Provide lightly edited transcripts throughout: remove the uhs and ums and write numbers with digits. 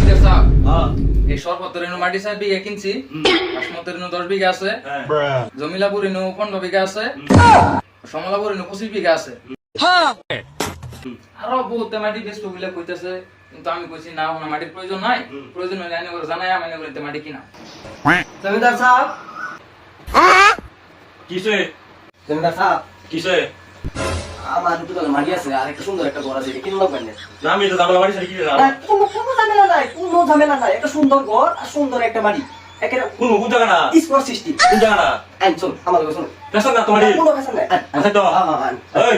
জমিদার সাহেব, এই সরপতের মাটি 4 বিঘা কিনছি, হাসমতের 10 বিঘা আছে, জমিলাপুর 15 বিঘা আছে, সমলাপুর 25 বিঘা আছে। আরো বহুত মাটি বেচবো বলে কইতেছে, কিন্তু আমি কইছি না, ওনা মাটির প্রয়োজন নাই, প্রয়োজন হলে আইনে করে জানাই আমি করে মাটি কিনা। জমিদার সাহেব, কিসে জমিদার সাহেব, কিসে আমার দুটো মাটি আছে আর একটা সুন্দর একটা ঘর আছে, এটা কিনলো কেন? না আমি তো জানলা বাড়ি কি না কোনো ঝামেলা নাই, কোনো ঝামেলা নাই, একটা সুন্দর ঘর আর সুন্দর একটা মাটি, একেবারে কোন জায়গাটা স্কোয়ার সিস্টেম। কোন জায়গাটা আইন চল, আমার লগে চল। পেছন না তোমার কোনো ফ্যাশন নাই। আচ্ছা তো আইন। এই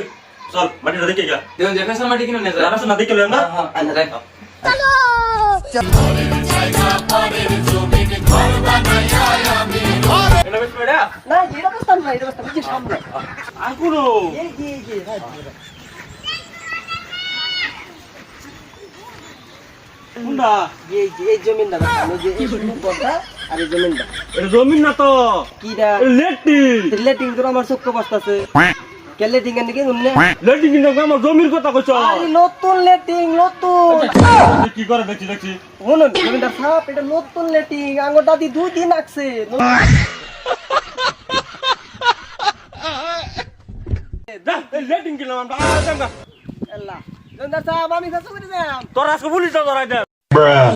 চল মাটিটা দেখে গা দেখুন যে ফেসাল মাটি কিনে নিয়ে যায়। পেছন না দেখে লইম না আইন রাখ। এটা বেশ কইরা না, এটা বসতাম না, এটা বসতাম, এই যে সামনে। আর কোন এই যে, রাইট। কোনটা এই জমিনটা দেখান, এই যে এই সুন্দর ঘরটা আর এই জমিনটা। এটা জমিন না তো কিরা লেটিং লেটিং করে আমার চোখ বসতাছে। কে লেটিং এর নাকি শুনলে? লেটিং কিন্তু আমার জমির কথা কইছ আরে নতুন লেটিং, নতুন। কি করে দেখছি দেখছি শুনুন জমিনটা সাপ, এটা নতুন লেটিং, আঙ্গুর দাদি 2 দিন লাগছে। যা এই লেটিং কিলাম আমরা আল্লাহ জমিদার সাহেব, আমি কাছে করে যাম। তোর আজকে পুলিশ ধরাই দে